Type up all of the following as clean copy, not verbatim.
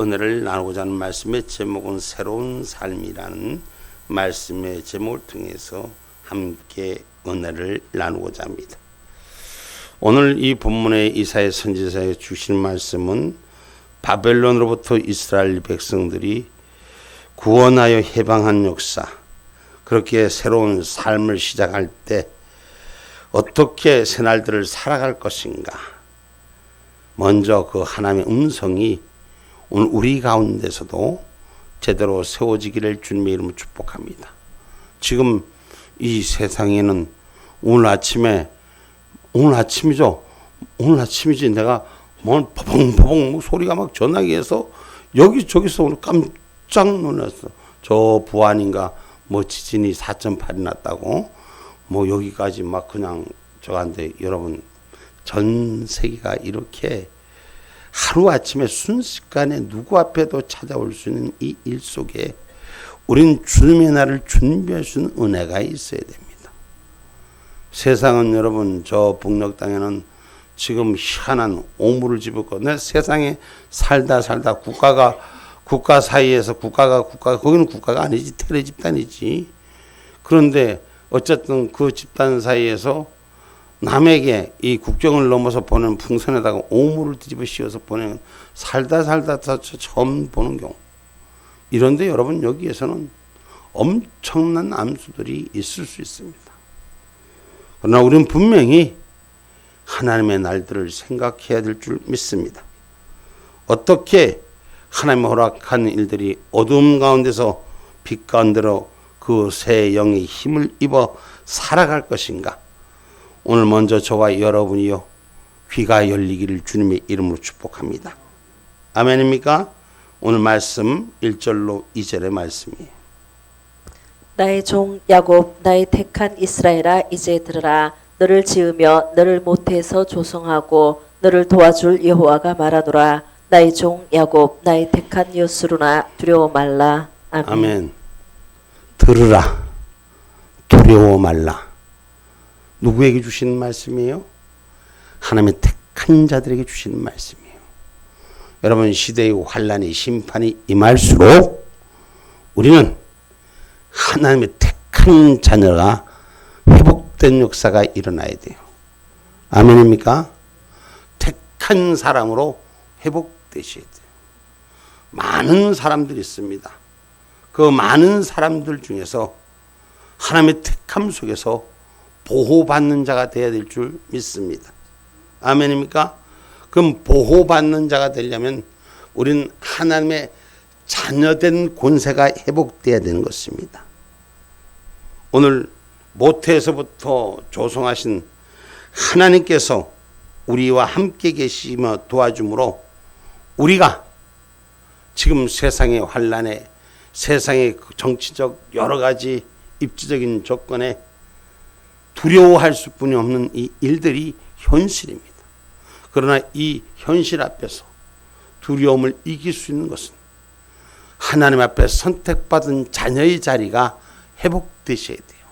오늘을 나누고자 하는 말씀의 제목은 새로운 삶이라는 말씀의 제목을 통해서 함께 은혜를 나누고자 합니다. 오늘 이 본문의 이사야 선지자에 주신 말씀은 바벨론으로부터 이스라엘 백성들이 구원하여 해방한 역사, 그렇게 새로운 삶을 시작할 때 어떻게 새날들을 살아갈 것인가, 먼저 그 하나님의 음성이 오늘 우리 가운데서도 제대로 세워지기를 주님의 이름으로 축복합니다. 지금 이 세상에는 오늘 아침이지 내가 뭐 버벙버벙 소리가 막 전하게 해서 여기저기서 오늘 깜짝 놀랐어. 저 부안인가 뭐 지진이 4.8이 났다고 뭐 여기까지 막 그냥 저한테 여러분 전 세계가 이렇게 하루아침에 순식간에 누구 앞에도 찾아올 수 있는 이 일 속에 우린 주님의 날을 준비할 수 있는 은혜가 있어야 됩니다. 세상은 여러분 저 북녘 땅에는 지금 희한한 오물을 집었고 내 세상에 살다 국가 사이에서 국가가 거기는 국가가 아니지 테러 집단이지. 그런데 어쨌든 그 집단 사이에서 남에게 이 국경을 넘어서 보내는 풍선에다가 오물을 뒤집어 씌워서 보내는 살다 처음 보는 경우. 이런데 여러분 여기에서는 엄청난 암수들이 있을 수 있습니다. 그러나 우리는 분명히 하나님의 날들을 생각해야 될 줄 믿습니다. 어떻게 하나님의 허락한 일들이 어두움 가운데서 빛 가운데로 그 새 영의 힘을 입어 살아갈 것인가. 오늘 먼저 저와 여러분이요 귀가 열리기를 주님의 이름으로 축복합니다. 아멘입니까? 오늘 말씀 1절로 2절의 말씀이에요. 나의 종 야곱 나의 택한 이스라엘아 이제 들으라. 너를 지으며 너를 모태에서 조성하고 너를 도와줄 여호와가 말하노라. 나의 종 야곱 나의 택한 여수르나 두려워 말라. 아멘. 아멘. 들으라. 두려워 말라. 누구에게 주시는 말씀이에요? 하나님의 택한 자들에게 주시는 말씀이에요. 여러분 시대의 환란이 심판이 임할수록 우리는 하나님의 택한 자녀가 회복된 역사가 일어나야 돼요. 아멘입니까? 택한 사람으로 회복되셔야 돼요. 많은 사람들이 있습니다. 그 많은 사람들 중에서 하나님의 택함 속에서 보호받는 자가 되어야 될 줄 믿습니다. 아멘입니까? 그럼 보호받는 자가 되려면 우리는 하나님의 자녀된 권세가 회복되어야 되는 것입니다. 오늘 모태에서부터 조성하신 하나님께서 우리와 함께 계시며 도와줌으로 우리가 지금 세상의 환란에 세상의 정치적 여러 가지 입지적인 조건에 두려워할 수뿐이 없는 이 일들이 현실입니다. 그러나 이 현실 앞에서 두려움을 이길 수 있는 것은 하나님 앞에 선택받은 자녀의 자리가 회복되셔야 돼요.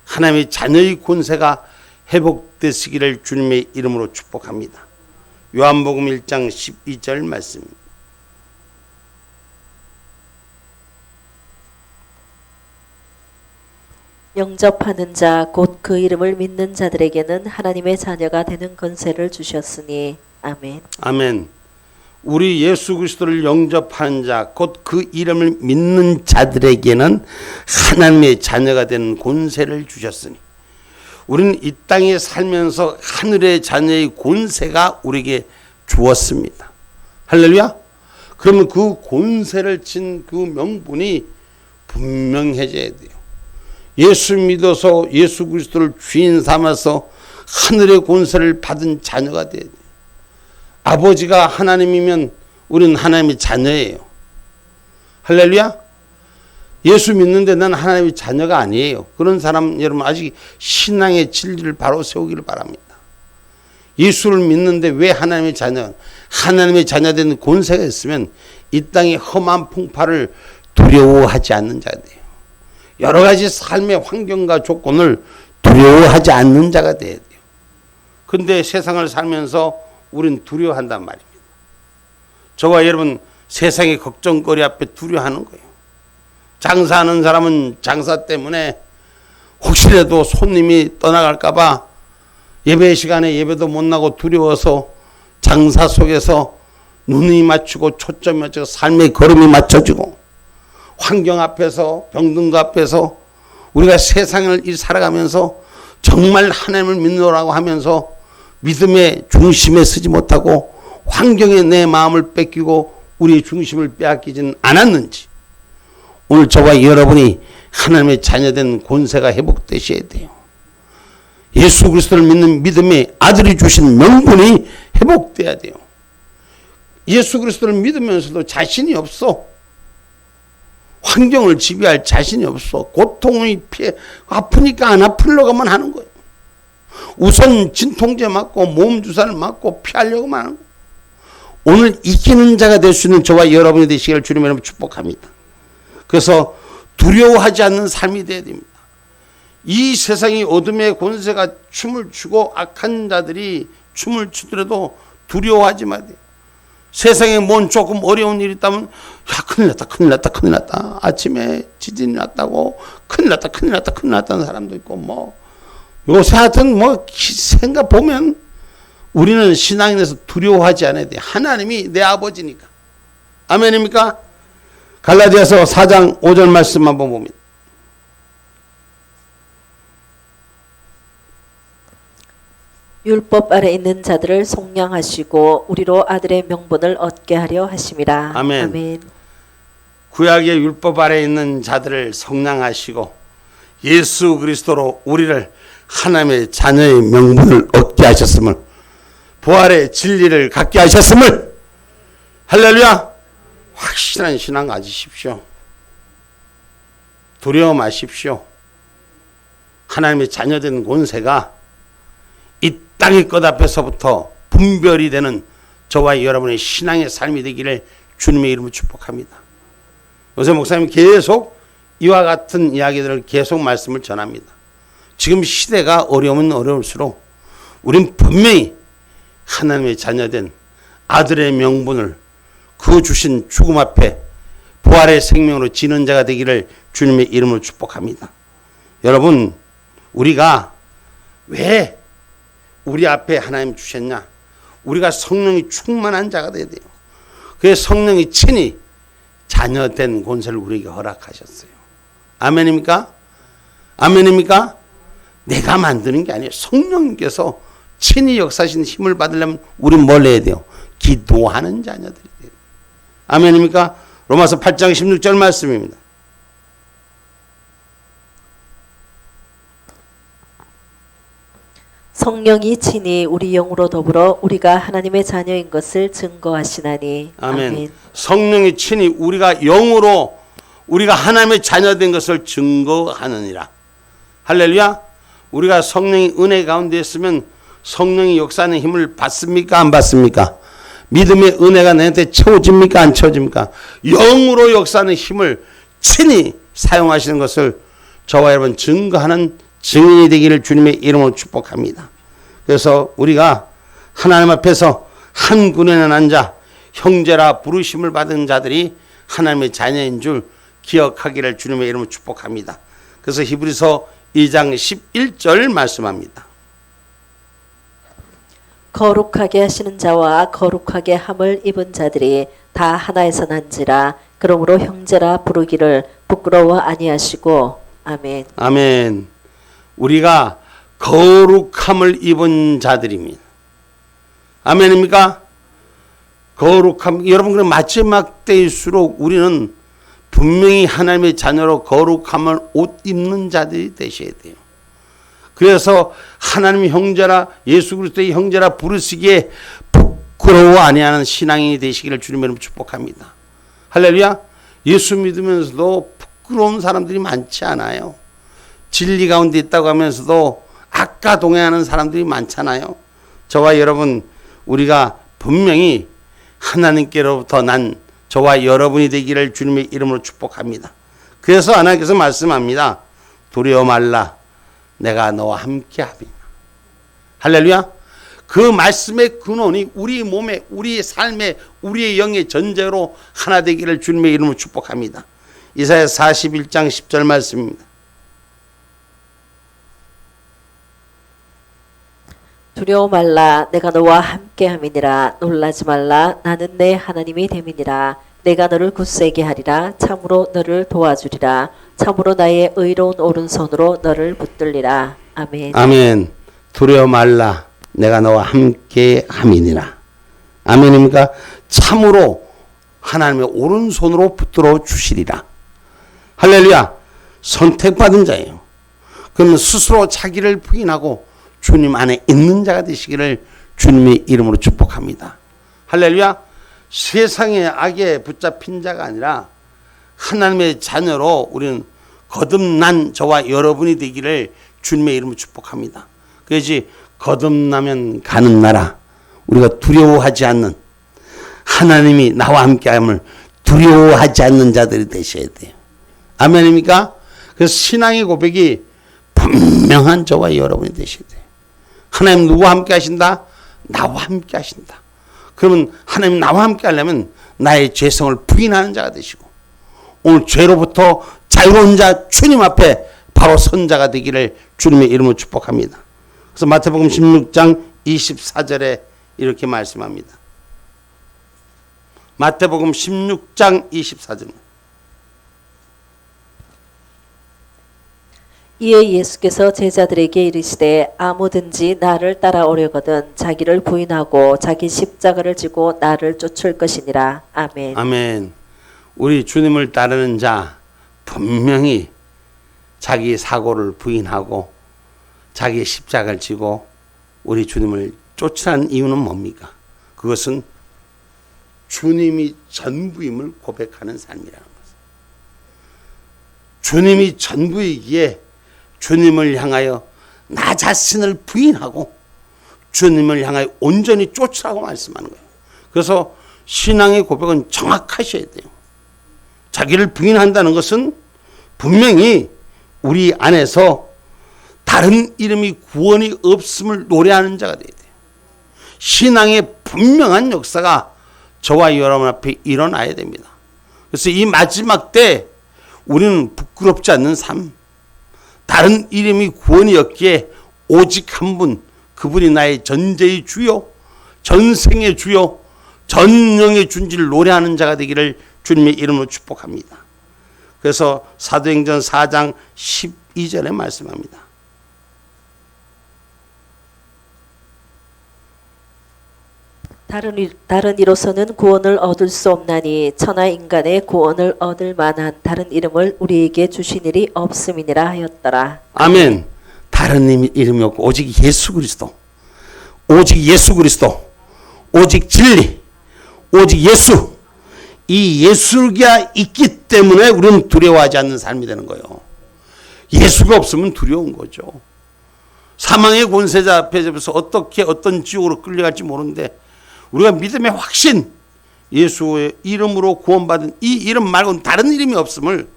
하나님의 자녀의 권세가 회복되시기를 주님의 이름으로 축복합니다. 요한복음 1장 12절 말씀입니다. 영접하는 자 곧 그 이름을 믿는 자들에게는 하나님의 자녀가 되는 권세를 주셨으니 아멘. 아멘. 우리 예수 그리스도를 영접하는 자 곧 그 이름을 믿는 자들에게는 하나님의 자녀가 되는 권세를 주셨으니 우리는 이 땅에 살면서 하늘의 자녀의 권세가 우리에게 주었습니다. 할렐루야. 그러면 그 권세를 진 그 명분이 분명해져야 돼요. 예수 믿어서 예수 그리스도를 주인 삼아서 하늘의 권세를 받은 자녀가 돼야 돼요. 아버지가 하나님이면 우리는 하나님의 자녀예요. 할렐루야. 예수 믿는데 난 하나님의 자녀가 아니에요. 그런 사람 여러분 아직 신앙의 진리를 바로 세우기를 바랍니다. 예수를 믿는데 왜 하나님의 자녀된 권세가 있으면 이 땅의 험한 풍파를 두려워하지 않는 자가 돼요. 여러 가지 삶의 환경과 조건을 두려워하지 않는 자가 돼야 돼요. 근데 세상을 살면서 우린 두려워한단 말입니다. 저와 여러분 세상의 걱정거리 앞에 두려워하는 거예요. 장사하는 사람은 장사 때문에 혹시라도 손님이 떠나갈까봐 예배 시간에 예배도 못 나고 두려워서 장사 속에서 눈이 맞추고 초점이 맞추고 삶의 걸음이 맞춰지고 환경 앞에서 병든거 앞에서 우리가 세상을 살아가면서 정말 하나님을 믿노라고 하면서 믿음의 중심에 서지 못하고 환경에 내 마음을 뺏기고 우리의 중심을 빼앗기진 않았는지 오늘 저와 여러분이 하나님의 자녀된 권세가 회복되셔야 돼요. 예수 그리스도를 믿는 믿음의 아들이 주신 명분이 회복돼야 돼요. 예수 그리스도를 믿으면서도 자신이 없어. 환경을 지배할 자신이 없어. 고통이 아프니까 안 아프려고만 하는 거예요. 우선 진통제 맞고 몸 주사를 맞고 피하려고만 하는 거예요. 오늘 이기는 자가 될 수 있는 저와 여러분이 되시기를 주님의 이름으로 축복합니다. 그래서 두려워하지 않는 삶이 되어야 됩니다. 이 세상이 어둠의 권세가 춤을 추고 악한 자들이 춤을 추더라도 두려워하지 마세요. 세상에 뭔 조금 어려운 일이 있다면 야 큰일 났다 큰일 났다 큰일 났다 아침에 지진이 났다고 큰일 났다 큰일 났다 큰일 났다는 사람도 있고 뭐 요새 하여튼 뭐 생각 보면 우리는 신앙에 대해서 두려워하지 않아야 돼. 하나님이 내 아버지니까. 아멘입니까? 갈라디아서 4장 5절 말씀 한번 봅니다. 율법 아래 있는 자들을 속량하시고 우리로 아들의 명분을 얻게 하려 하심이라. 아멘. 아멘. 구약의 율법 아래 있는 자들을 속량하시고 예수 그리스도로 우리를 하나님의 자녀의 명분을 얻게 하셨음을 부활의 진리를 갖게 하셨음을 할렐루야 확실한 신앙 가지십시오. 두려워 마십시오. 하나님의 자녀된 권세가 이 땅의 것 앞에서부터 분별이 되는 저와 여러분의 신앙의 삶이 되기를 주님의 이름으로 축복합니다. 요새 목사님 계속 이와 같은 이야기들을 계속 말씀을 전합니다. 지금 시대가 어려우면 어려울수록 우린 분명히 하나님의 자녀된 아들의 명분을 그 주신 죽음 앞에 부활의 생명으로 지는 자가 되기를 주님의 이름으로 축복합니다. 여러분 우리가 왜 우리 앞에 하나님 주셨냐? 우리가 성령이 충만한 자가 돼야 돼요. 그래서 성령이 친히 자녀된 권세를 우리에게 허락하셨어요. 아멘입니까? 아멘입니까? 내가 만드는 게 아니에요. 성령님께서 친히 역사하신 힘을 받으려면 우린 뭘 해야 돼요? 기도하는 자녀들이 돼요. 아멘입니까? 로마서 8장 16절 말씀입니다. 성령이 친히 우리 영으로 더불어 우리가 하나님의 자녀인 것을 증거하시나니. 아멘. 아멘. 성령이 친히 우리가 영으로 우리가 하나님의 자녀된 것을 증거하느니라. 할렐루야. 우리가 성령의 은혜 가운데 있으면 성령이 역사하는 힘을 받습니까? 안 받습니까? 믿음의 은혜가 내한테 채워집니까? 안 채워집니까? 영으로 역사하는 힘을 친히 사용하시는 것을 저와 여러분 증거하는 증인이 되기를 주님의 이름으로 축복합니다. 그래서 우리가 하나님 앞에서 한 군에 앉아 형제라 부르심을 받은 자들이 하나님의 자녀인 줄 기억하기를 주님의 이름으로 축복합니다. 그래서 히브리서 2장 11절 말씀합니다. 거룩하게 하시는 자와 거룩하게 함을 입은 자들이 다 하나에서 난지라. 그러므로 형제라 부르기를 부끄러워 아니하시고. 아멘. 아멘. 우리가 거룩함을 입은 자들입니다. 아멘입니까? 거룩함. 여러분 그럼 마지막 때일수록 우리는 분명히 하나님의 자녀로 거룩함을 옷 입는 자들이 되셔야 돼요. 그래서 하나님 형제라 예수 그리스도의 형제라 부르시기에 부끄러워 아니하는 신앙인이 되시기를 주님의 이름으로 축복합니다. 할렐루야. 예수 믿으면서도 부끄러운 사람들이 많지 않아요. 진리 가운데 있다고 하면서도 악과 동행하는 사람들이 많잖아요. 저와 여러분 우리가 분명히 하나님께로부터 난 저와 여러분이 되기를 주님의 이름으로 축복합니다. 그래서 하나님께서 말씀합니다. 두려워 말라. 내가 너와 함께 하리라. 할렐루야. 그 말씀의 근원이 우리 몸에, 우리의 삶에, 우리의 영의 전제로 하나 되기를 주님의 이름으로 축복합니다. 이사야 41장 10절 말씀입니다. 두려워 말라 내가 너와 함께함이니라. 놀라지 말라 나는 내 하나님이 됨이니라. 내가 너를 굳세게 하리라. 참으로 너를 도와주리라. 참으로 나의 의로운 오른손으로 너를 붙들리라. 아멘. 아멘. 두려워 말라 내가 너와 함께함이니라. 아멘입니까? 참으로 하나님의 오른손으로 붙들어 주시리라. 할렐루야. 선택받은 자예요. 그러면 스스로 자기를 부인하고 주님 안에 있는 자가 되시기를 주님의 이름으로 축복합니다. 할렐루야. 세상의 악에 붙잡힌 자가 아니라 하나님의 자녀로 우리는 거듭난 저와 여러분이 되기를 주님의 이름으로 축복합니다. 그래야지 거듭나면 가는 나라, 우리가 두려워하지 않는, 하나님이 나와 함께함을 두려워하지 않는 자들이 되셔야 돼요. 아멘입니까? 그래서 신앙의 고백이 분명한 저와 여러분이 되셔야 돼요. 하나님 누구와 함께 하신다? 나와 함께 하신다. 그러면 하나님 나와 함께 하려면 나의 죄성을 부인하는 자가 되시고, 오늘 죄로부터 자유로운 자 주님 앞에 바로 선 자가 되기를 주님의 이름으로 축복합니다. 그래서 마태복음 16장 24절에 이렇게 말씀합니다. 마태복음 16장 24절. 이에 예수께서 제자들에게 이르시되 아무든지 나를 따라오려거든 자기를 부인하고 자기 십자가를 지고 나를 쫓을 것이니라. 아멘. 아멘. 우리 주님을 따르는 자 분명히 자기 사고를 부인하고 자기 십자가를 지고 우리 주님을 쫓으라는 이유는 뭡니까? 그것은 주님이 전부임을 고백하는 삶이라는 것입니다. 주님이 전부이기에 주님을 향하여 나 자신을 부인하고 주님을 향하여 온전히 쫓으라고 말씀하는 거예요. 그래서 신앙의 고백은 정확하셔야 돼요. 자기를 부인한다는 것은 분명히 우리 안에서 다른 이름이 구원이 없음을 노래하는 자가 돼야 돼요. 신앙의 분명한 역사가 저와 여러분 앞에 일어나야 됩니다. 그래서 이 마지막 때 우리는 부끄럽지 않는 삶, 다른 이름이 구원이 없기에 오직 한 분, 그분이 나의 전제의 주요, 전생의 주요, 전영의 준지를 노래하는 자가 되기를 주님의 이름으로 축복합니다. 그래서 사도행전 4장 12절에 말씀합니다. 다른 이로서는 구원을 얻을 수 없나니 천하 인간의 구원을 얻을 만한 다른 이름을 우리에게 주신 일이 없음이니라 하였더라. 아멘. 다른 이름이 없고 오직 예수 그리스도, 오직 예수 그리스도, 오직 진리, 오직 예수, 이 예수가 있기 때문에 우리는 두려워하지 않는 삶이 되는 거예요. 예수가 없으면 두려운 거죠. 사망의 권세자 앞에 서서 어떻게 어떤 지옥으로 끌려갈지 모르는데 우리가 믿음의 확신, 예수의 이름으로 구원받은 이 이름 말고는 다른 이름이 없음을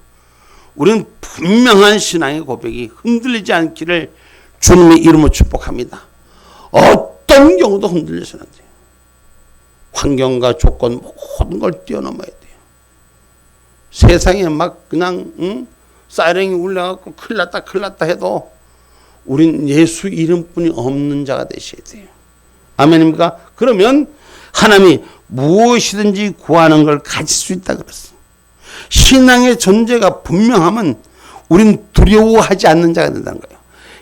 우리는 분명한 신앙의 고백이 흔들리지 않기를 주님의 이름으로 축복합니다. 어떤 경우도 흔들려서는 안 돼요. 환경과 조건 모든 걸 뛰어넘어야 돼요. 세상에 막 그냥 사이렌이 울려갖고 큰일 났다 해도 우린 예수 이름뿐이 없는 자가 되셔야 돼요. 아멘입니까? 그러면 하나님이 무엇이든지 구하는 걸 가질 수 있다 그랬어요. 신앙의 전제가 분명하면 우린 두려워하지 않는 자가 된다는 거예요.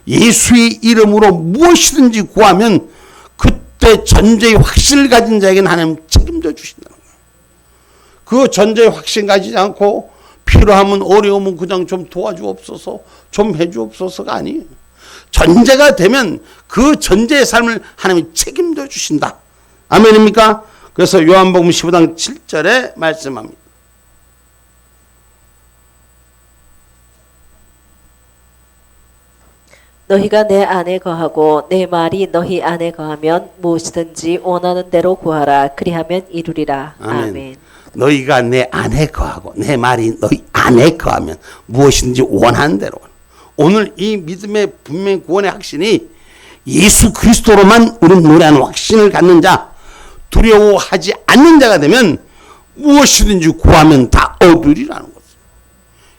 예수의 이름으로 무엇이든지 구하면 그때 전제의 확신을 가진 자에게는 하나님 책임져 주신다는 거예요. 그 전제의 확신 가지지 않고 필요하면 어려우면 그냥 좀 도와주옵소서, 좀 해주옵소서가 아니에요. 전제가 되면 그 전제의 삶을 하나님이 책임져 주신다. 아멘입니까? 그래서 요한복음 15장 7절에 말씀합니다. 너희가 내 안에 거하고 내 말이 너희 안에 거하면 무엇이든지 원하는 대로 구하라. 그리하면 이루리라. 아멘. 너희가 내 안에 거하고 내 말이 너희 안에 거하면 무엇이든지 원하는 대로. 오늘 이 믿음의 분명 구원의 확신이 예수 그리스도로만 우리는 노래하는 확신을 갖는 자, 두려워하지 않는 자가 되면 무엇이든지 구하면 다 얻으리라는 거죠.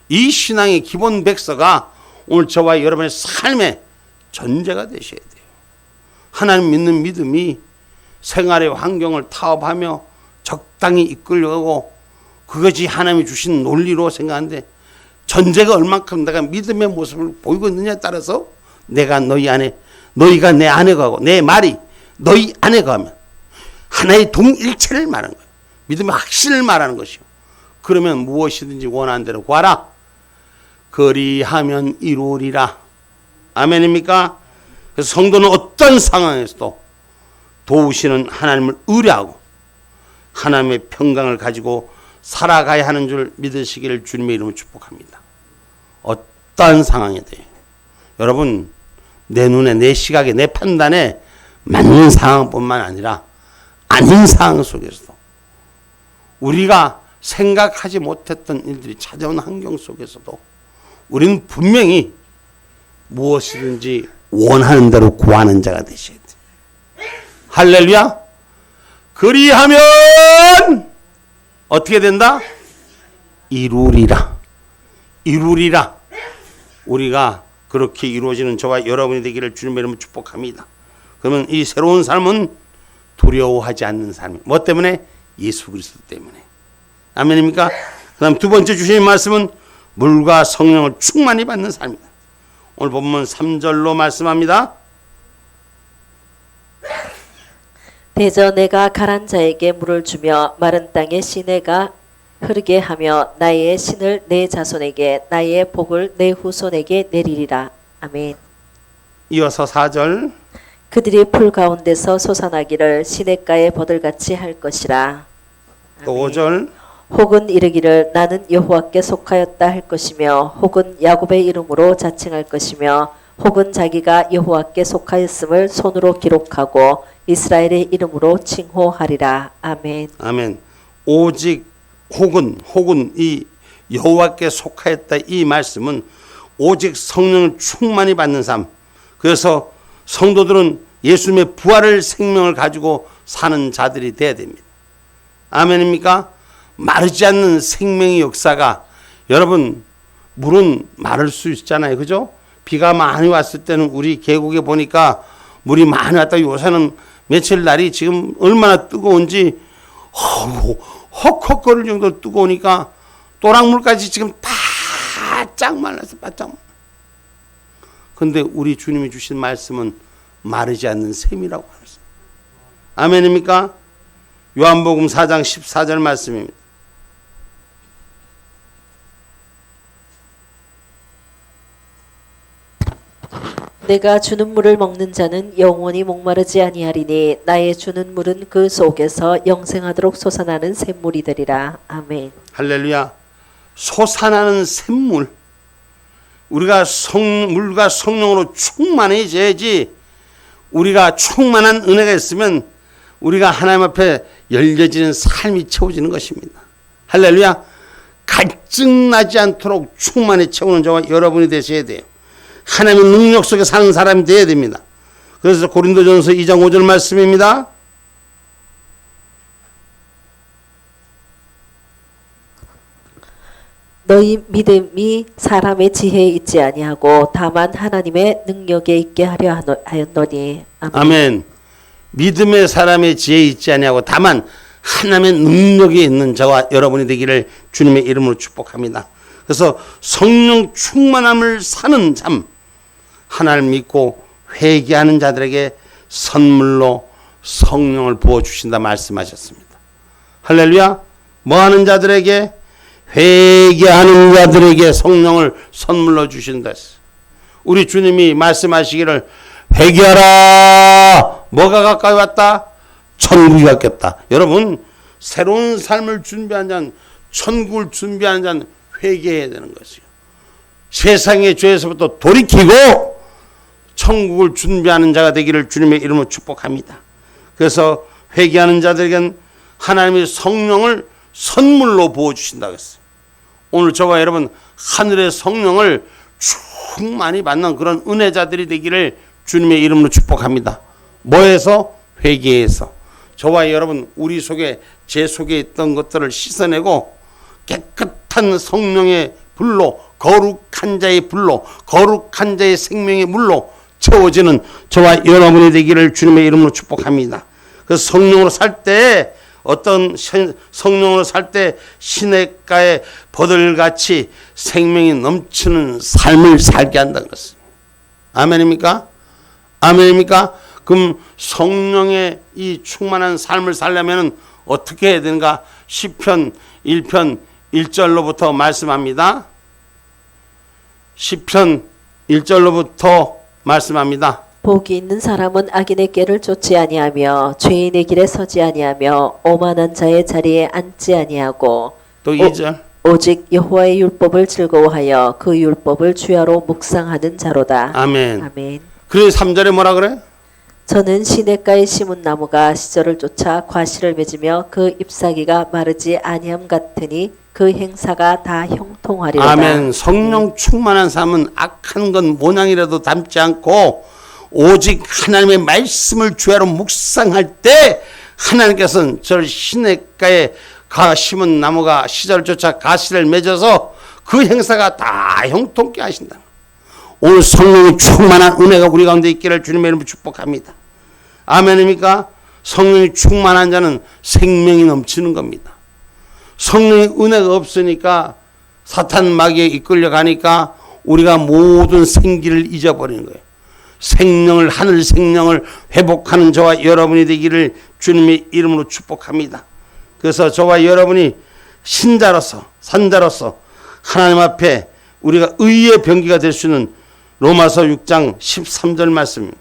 이 신앙의 기본 백서가 오늘 저와 여러분의 삶의 전제가 되셔야 돼요. 하나님 믿는 믿음이 생활의 환경을 타협하며 적당히 이끌려가고 그것이 하나님이 주신 논리로 생각하는데 전제가 얼만큼 내가 믿음의 모습을 보이고 있느냐에 따라서 내가 너희 안에, 너희가 내 안에 가고 내 말이 너희 안에 가면 하나의 동일체를 말하는 거예요. 믿음의 확신을 말하는 것이요. 그러면 무엇이든지 원하는 대로 구하라. 그리하면 이루리라. 아멘입니까? 그래서 성도는 어떤 상황에서도 도우시는 하나님을 의뢰하고 하나님의 평강을 가지고 살아가야 하는 줄 믿으시기를 주님의 이름으로 축복합니다. 어떠한 상황에도 여러분 내 눈에 내 시각에 내 판단에 맞는 상황뿐만 아니라 아닌 상황 속에서도 우리가 생각하지 못했던 일들이 찾아온 환경 속에서도 우리는 분명히 무엇이든지 원하는 대로 구하는 자가 되셔야 돼요. 할렐루야. 그리하면 어떻게 된다? 이루리라. 이루리라. 우리가 그렇게 이루어지는 저와 여러분이 되기를 주님의 이름으로 축복합니다. 그러면 이 새로운 삶은 두려워하지 않는 삶이에요. 뭐 때문에? 예수 그리스도 때문에. 아멘입니까? 그 다음 두 번째 주신 말씀은 물과 성령을 충만히 받는 삶이다. 오늘 본문 3절로 말씀합니다. 대저 내가 가란 자에게 물을 주며 마른 땅에 시내가 흐르게 하며 나의 신을 내 자손에게 나의 복을 내 후손에게 내리리라. 아멘. 이어서 4절. 그들이 풀 가운데서 솟아나기를 시냇가에 버들같이 할 것이라. 또 5절. 혹은 이르기를 나는 여호와께 속하였다 할 것이며 혹은 야곱의 이름으로 자칭할 것이며 혹은 자기가 여호와께 속하였음을 손으로 기록하고 이스라엘의 이름으로 칭호하리라. 아멘. 아멘. 오직 혹은 이 여호와께 속하였다 이 말씀은 오직 성령을 충만히 받는 삶. 그래서 성도들은 예수님의 부활을 생명을 가지고 사는 자들이 돼야 됩니다. 아멘입니까? 마르지 않는 생명의 역사가 여러분 물은 마를 수 있잖아요. 그죠? 비가 많이 왔을 때는 우리 계곡에 보니까 물이 많이 왔다. 요새는 며칠 날이 지금 얼마나 뜨거운지 헉헉거릴 정도로 뜨거우니까 또랑물까지 지금 바짝 말라서 바짝. 근데 우리 주님이 주신 말씀은 마르지 않는 샘이라고 하셨어요. 아멘입니까? 요한복음 4장 14절 말씀입니다. 내가 주는 물을 먹는 자는 영원히 목마르지 아니하리니 나의 주는 물은 그 속에서 영생하도록 솟아나는 샘물이 되리라. 아멘. 할렐루야. 솟아나는 샘물. 우리가 물과 성령으로 충만해져야지. 우리가 충만한 은혜가 있으면 우리가 하나님 앞에 열려지는 삶이 채워지는 것입니다. 할렐루야. 갈증나지 않도록 충만히 채우는 저와 여러분이 되셔야 돼요. 하나님의 능력 속에 사는 사람이 되어야 됩니다. 그래서 고린도전서 2장 5절 말씀입니다. 너희 믿음이 사람의 지혜에 있지 아니하고 다만 하나님의 능력에 있게 하려 하였노니. 아멘. 아멘. 믿음의 사람의 지혜에 있지 아니하고 다만 하나님의 능력에 있는 저와 여러분이 되기를 주님의 이름으로 축복합니다. 그래서 성령 충만함을 사는 삶, 하나님을 믿고 회개하는 자들에게 선물로 성령을 부어주신다 말씀하셨습니다. 할렐루야. 뭐하는 자들에게? 회개하는 자들에게 성령을 선물로 주신다. 우리 주님이 말씀하시기를 회개하라. 뭐가 가까이 왔다? 천국이 가깝다. 여러분 새로운 삶을 준비한 자는, 천국을 준비하는 자는 회개해야 되는 것이요. 세상의 죄에서부터 돌이키고 천국을 준비하는 자가 되기를 주님의 이름으로 축복합니다. 그래서 회개하는 자들에게는 하나님의 성령을 선물로 부어주신다고 했어요. 오늘 저와 여러분 하늘의 성령을 충만히 받는 그런 은혜자들이 되기를 주님의 이름으로 축복합니다. 뭐에서? 회개에서. 저와 여러분 우리 속에 제 속에 있던 것들을 씻어내고 깨끗한 성령의 불로 거룩한 자의 불로 거룩한 자의 생명의 물로 채워지는 저와 여러분이 되기를 주님의 이름으로 축복합니다. 그래서 성령으로 살 때 성령으로 살 때 시냇가의 버들같이 생명이 넘치는 삶을 살게 한다 그랬어요. 아멘입니까? 아멘입니까? 그럼 성령의 이 충만한 삶을 살려면 어떻게 해야 되는가? 시편 1편 1절로부터 말씀합니다. 시편 1절로부터 말씀합니다. 복이 있는 사람은 악인의 꾀를 쫓지 아니하며 죄인의 길에 서지 아니하며 오만한 자의 자리에 앉지 아니하고 또 2절. 오직 여호와의 율법을 즐거워하여 그 율법을 주야로 묵상하는 자로다. 아멘. 아멘. 그래서 3절에 뭐라 그래? 저는 시냇가에 심은 나무가 시절을 쫓아 과실을 맺으며 그 잎사귀가 마르지 아니함 같으니 그 행사가 다 형통하리로다. 아멘. 성령 충만한 삶은 악한 건 모양이라도 담지 않고 오직 하나님의 말씀을 주야로 묵상할 때 하나님께서는 저 시냇가에 심은 나무가 시절을 쫓아 가시를 맺어서 그 행사가 다 형통케 하신다. 오늘 성령이 충만한 은혜가 우리 가운데 있기를 주님의 이름으로 축복합니다. 아멘입니까? 성령이 충만한 자는 생명이 넘치는 겁니다. 성령의 은혜가 없으니까 사탄 마귀에 이끌려 가니까 우리가 모든 생기를 잊어버리는 거예요. 생명을 하늘 생명을 회복하는 저와 여러분이 되기를 주님의 이름으로 축복합니다. 그래서 저와 여러분이 신자로서 산자로서 하나님 앞에 우리가 의의 병기가 될 수 있는 로마서 6장 13절 말씀입니다.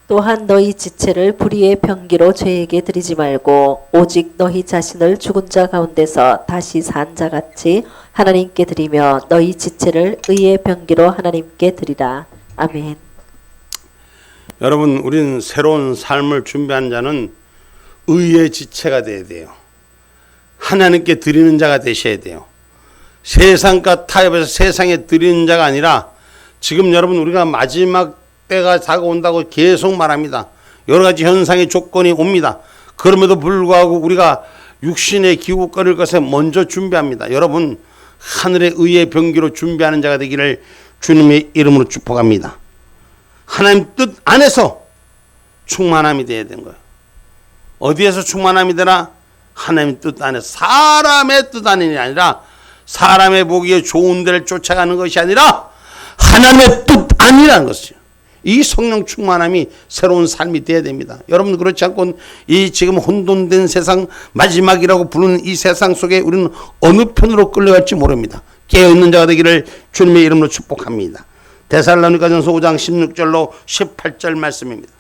또한 너희 지체를 불의의 병기로 죄에게 드리지 말고 오직 너희 자신을 죽은 자 가운데서 다시 산 자같이 하나님께 드리며 너희 지체를 의의 병기로 하나님께 드리라. 아멘. 여러분 우리는 새로운 삶을 준비한 자는 의의 지체가 되어야 돼요. 하나님께 드리는 자가 되셔야 돼요. 세상과 타협해서 세상에 드리는 자가 아니라 지금 여러분 우리가 마지막 때가 다가온다고 계속 말합니다. 여러 가지 현상의 조건이 옵니다. 그럼에도 불구하고 우리가 육신의 기웃거릴 것에 먼저 준비합니다. 여러분 하늘의 의의 병기로 준비하는 자가 되기를 주님의 이름으로 축복합니다. 하나님 뜻 안에서 충만함이 되어야 되는 거예요. 어디에서 충만함이 되나? 하나님 뜻 안에서. 사람의 뜻 안이 아니라 사람의 보기에 좋은 데를 쫓아가는 것이 아니라 하나님의 뜻 안이라는 것이죠. 이 성령 충만함이 새로운 삶이 되어야 됩니다. 여러분 그렇지 않고 이 지금 혼돈된 세상 마지막이라고 부르는 이 세상 속에 우리는 어느 편으로 끌려갈지 모릅니다. 깨어있는 자가 되기를 주님의 이름으로 축복합니다. 데살로니가전서 5장 16절로 18절 말씀입니다.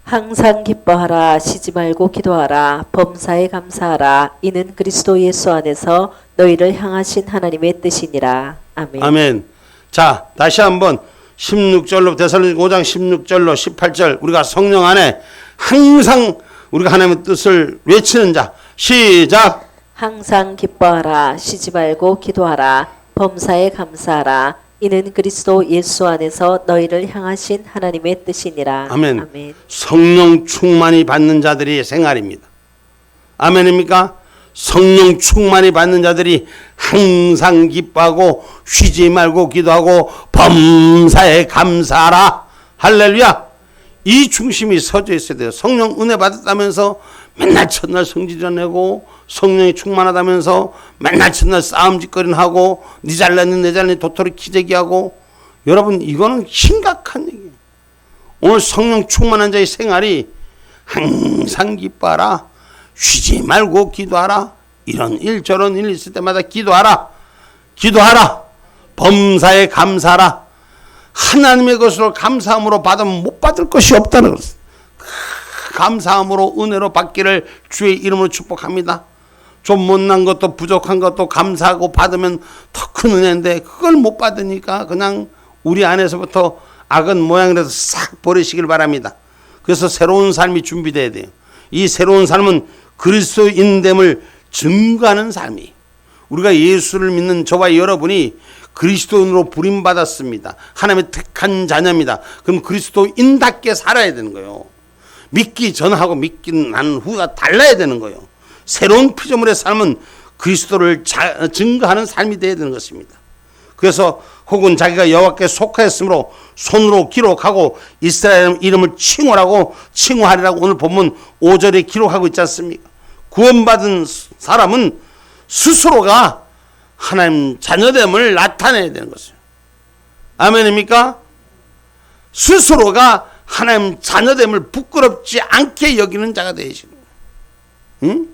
항상 기뻐하라. 쉬지 말고 기도하라. 범사에 감사하라. 이는 그리스도 예수 안에서 너희를 향하신 하나님의 뜻이니라. 아멘. 아멘. 자, 다시 한번 16절로 데살로니가 5장 16절로 18절 우리가 성령 안에 항상 우리가 하나님의 뜻을 외치는 자. 시작. 항상 기뻐하라. 쉬지 말고 기도하라. 범사에 감사하라. 이는 그리스도 예수 안에서 너희를 향하신 하나님의 뜻이니라. 아멘. 아멘. 성령 충만히 받는 자들의 생활입니다. 아멘입니까? 성령 충만히 받는 자들이 항상 기뻐하고 쉬지 말고 기도하고 범사에 감사하라. 할렐루야. 이 중심이 서져 있어야 돼요. 성령 은혜 받았다면서 맨날 첫날 성지전 내고 성령이 충만하다면서 맨날 첫날 싸움짓거리는 하고 니 잘났니 내 잘났니 도토리 기재기하고 여러분 이거는 심각한 얘기예요. 오늘 성령 충만한 자의 생활이 항상 기뻐하라. 쉬지 말고 기도하라. 이런 일 저런 일 있을 때마다 기도하라. 기도하라. 범사에 감사하라. 하나님의 것으로 감사함으로 받으면 못 받을 것이 없다는 것을 감사함으로 은혜로 받기를 주의 이름으로 축복합니다. 좀 못난 것도 부족한 것도 감사하고 받으면 더 큰 은혜인데 그걸 못 받으니까 그냥 우리 안에서부터 악은 모양이라도 싹 버리시길 바랍니다. 그래서 새로운 삶이 준비돼야 돼요. 이 새로운 삶은 그리스도인됨을 증거하는 삶이 우리가 예수를 믿는 저와 여러분이 그리스도인으로 부름받았습니다. 하나님의 택한 자녀입니다. 그럼 그리스도인답게 살아야 되는 거예요. 믿기 전하고 믿기 난 후가 달라야 되는 거예요. 새로운 피조물의 삶은 그리스도를 증거하는 삶이 되어야 되는 것입니다. 그래서 혹은 자기가 여호와께 속하였으므로 손으로 기록하고 이스라엘 이름을 칭호하리라고 오늘 본문 5절에 기록하고 있지 않습니까? 구원받은 사람은 스스로가 하나님 자녀됨을 나타내야 되는 것이에요. 아멘입니까? 스스로가 하나님 자녀됨을 부끄럽지 않게 여기는 자가 되시는 거예요. 응?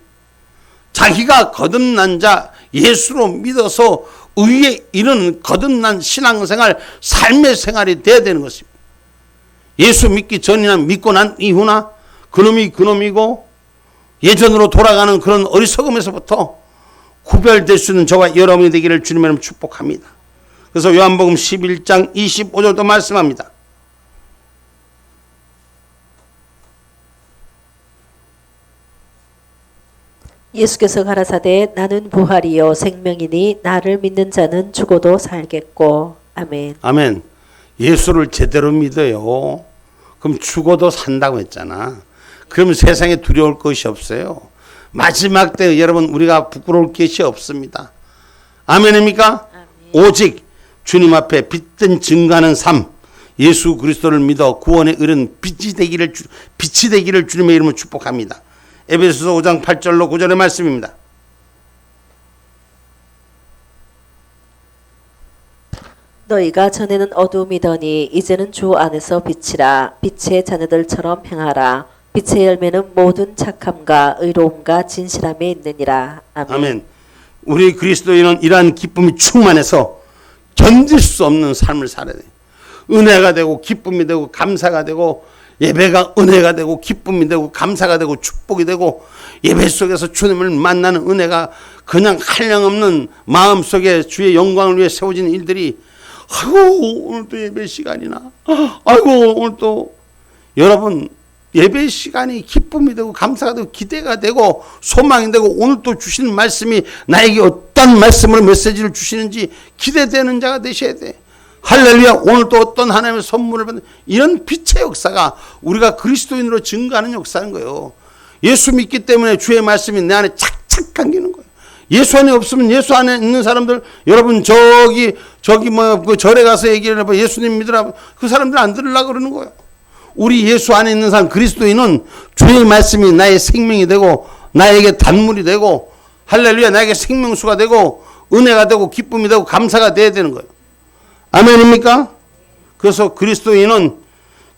자기가 거듭난 자, 예수로 믿어서 의에 이르는 거듭난 신앙생활, 삶의 생활이 돼야 되는 것입니다. 예수 믿기 전이나 믿고 난 이후나 그놈이 그놈이고 예전으로 돌아가는 그런 어리석음에서부터 구별될 수 있는 저와 여러분이 되기를 주님의 이름으로 축복합니다. 그래서 요한복음 11장 25절도 말씀합니다. 예수께서 가라사대 나는 부활이요 생명이니 나를 믿는 자는 죽어도 살겠고. 아멘. 아멘. 예수를 제대로 믿어요. 그럼 죽어도 산다고 했잖아. 그럼 세상에 두려울 것이 없어요. 마지막 때 여러분 우리가 부끄러울 것이 없습니다. 아멘입니까? 아멘. 오직 주님 앞에 빛든 증거하는 삶, 예수 그리스도를 믿어 구원에 이른 빛이 되기를 주님의 이름으로 축복합니다. 에베소서 5장 8절로 9절의 말씀입니다. 너희가 전에는 어두움이더니 이제는 주 안에서 빛이라. 빛의 자녀들처럼 행하라. 빛의 열매는 모든 착함과 의로움과 진실함에 있느니라. 아멘. 아멘. 우리 그리스도인은 이러한 기쁨이 충만해서 견딜 수 없는 삶을 살아야 돼요. 은혜가 되고 기쁨이 되고 감사가 되고 예배가 은혜가 되고 기쁨이 되고 감사가 되고 축복이 되고 예배 속에서 주님을 만나는 은혜가 그냥 한량없는 마음속에 주의 영광을 위해 세워지는 일들이 아이고 오늘도 예배 시간이나 아이고 오늘도 여러분 예배 시간이 기쁨이 되고 감사가 되고 기대가 되고 소망이 되고 오늘 또 주시는 말씀이 나에게 어떤 말씀을 메시지를 주시는지 기대되는 자가 되셔야 돼. 할렐루야. 오늘 또 어떤 하나님의 선물을 받는 이런 빛의 역사가 우리가 그리스도인으로 증거하는 역사인 거예요. 예수 믿기 때문에 주의 말씀이 내 안에 착착 감기는 거예요. 예수 안에 없으면 예수 안에 있는 사람들 여러분 저기 그 절에 가서 얘기를 해봐 예수님 믿으라 그 사람들 안 들으려고 그러는 거예요. 우리 예수 안에 있는 사람 그리스도인은 주의 말씀이 나의 생명이 되고 나에게 단물이 되고 할렐루야 나에게 생명수가 되고 은혜가 되고 기쁨이 되고 감사가 돼야 되는 거예요. 아멘입니까? 그래서 그리스도인은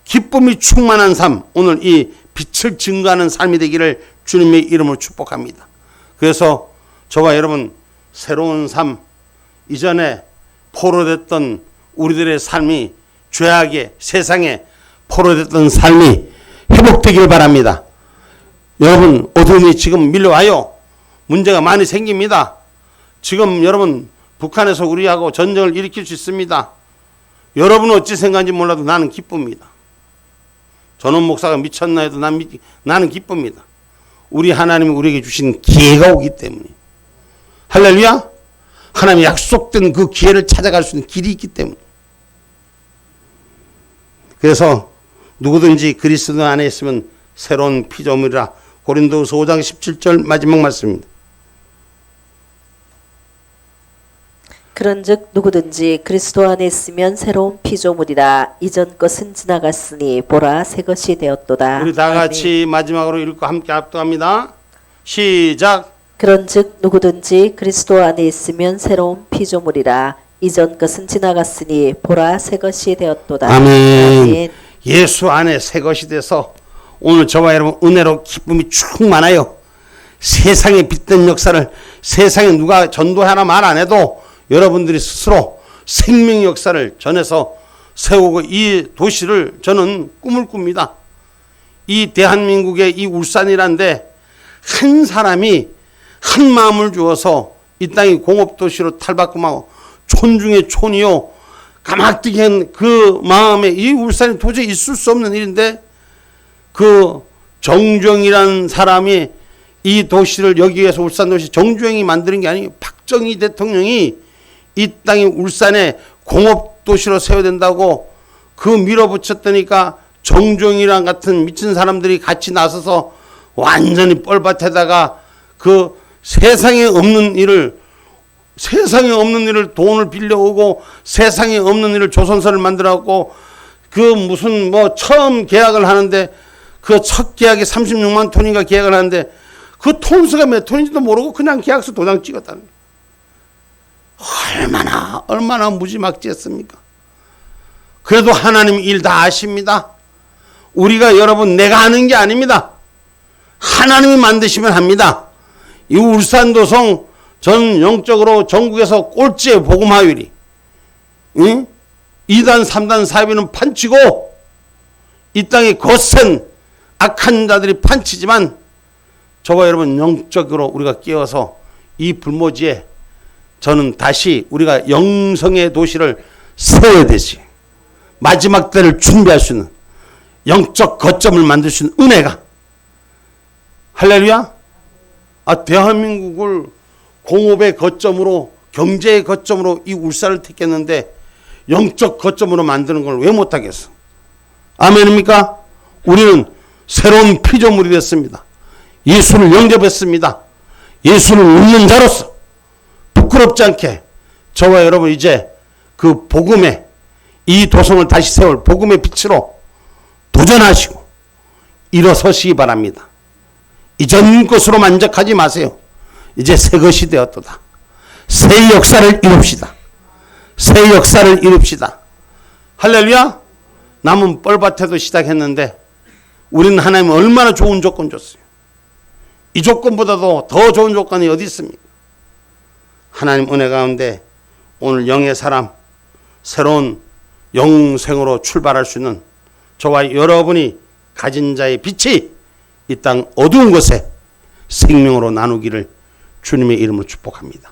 기쁨이 충만한 삶, 오늘 이 빛을 증거하는 삶이 되기를 주님의 이름으로 축복합니다. 그래서 저와 여러분 새로운 삶, 이전에 포로됐던 우리들의 삶이 죄악에 세상에 포로됐던 삶이 회복되길 바랍니다. 여러분 어둠이 지금 밀려와요. 문제가 많이 생깁니다. 지금 여러분 북한에서 우리하고 전쟁을 일으킬 수 있습니다. 여러분은 어찌 생각하는지 몰라도 나는 기쁩니다. 전원 목사가 미쳤나 해도 나는 기쁩니다. 우리 하나님이 우리에게 주신 기회가 오기 때문에. 할렐루야. 하나님이 약속된 그 기회를 찾아갈 수 있는 길이 있기 때문에. 그래서 누구든지 그리스도 안에 있으면 새로운 피조물이라. 고린도후서 5장 17절 마지막 말씀입니다. 그런즉 누구든지 그리스도 안에 있으면 새로운 피조물이라. 이전 것은 지나갔으니 보라 새 것이 되었도다. 우리 다 같이 마지막으로 읽고 함께 합독합니다. 시작. 그런즉 누구든지 그리스도 안에 있으면 새로운 피조물이라. 이전 것은 지나갔으니 보라 새 것이 되었도다. 아멘. 아멘. 예수 안에 새 것이 돼서 오늘 저와 여러분 은혜로 기쁨이 충만하여 세상에 빛된 역사를 세상에 누가 전도하나 말 안 해도 여러분들이 스스로 생명의 역사를 전해서 세우고 이 도시를 저는 꿈을 꿉니다. 이 대한민국의 이 울산이란데 한 사람이 한 마음을 주어서 이 땅이 공업도시로 탈바꿈하고 촌 중에 촌이요 까맣게 한 그 마음에 이 울산이 도저히 있을 수 없는 일인데 그 정주영이라는 사람이 이 도시를 여기에서 울산도시 정주영이 만드는 게 아니에요. 박정희 대통령이 이 땅이 울산에 공업도시로 세워야 된다고 그 밀어붙였다니까 정종이랑 같은 미친 사람들이 같이 나서서 완전히 뻘밭에다가 그 세상에 없는 일을 돈을 빌려오고 세상에 없는 일을 조선소를 만들어갖고 그 무슨 뭐 처음 계약을 하는데 그 첫 계약이 36만 톤인가 계약을 하는데 그 톤수가 몇 톤인지도 모르고 그냥 계약서 도장 찍었다는 거예요. 얼마나 무지막지했습니까? 그래도 하나님 일 다 아십니다. 우리가 여러분 내가 하는 게 아닙니다. 하나님이 만드시면 합니다. 이 울산도성 전 영적으로 전국에서 꼴찌의 복음화율이 2단 3단 사위는 판치고 이 땅에 거센 악한 자들이 판치지만 저와 여러분 영적으로 우리가 깨어서 이 불모지에 저는 다시 우리가 영성의 도시를 세워야 되지. 마지막 때를 준비할 수 있는 영적 거점을 만들 수 있는 은혜가 할렐루야. 대한민국을 공업의 거점으로 경제의 거점으로 이 울산을 택했는데 영적 거점으로 만드는 걸 왜 못하겠어? 아멘입니까? 우리는 새로운 피조물이 됐습니다. 예수를 영접했습니다. 예수를 믿는 자로서 부끄럽지 않게 저와 여러분 이제 그 복음의 이 도성을 다시 세울 복음의 빛으로 도전하시고 일어서시기 바랍니다. 이전 것으로 만족하지 마세요. 이제 새 것이 되었도다. 새 역사를 이룹시다. 새 역사를 이룹시다. 할렐루야. 남은 뻘밭에도 시작했는데 우리는 하나님 얼마나 좋은 조건 줬어요. 이 조건보다도 더 좋은 조건이 어디 있습니까? 하나님 은혜 가운데 오늘 영의 사람 새로운 영생으로 출발할 수 있는 저와 여러분이 가진 자의 빛이 이 땅 어두운 곳에 생명으로 나누기를 주님의 이름으로 축복합니다.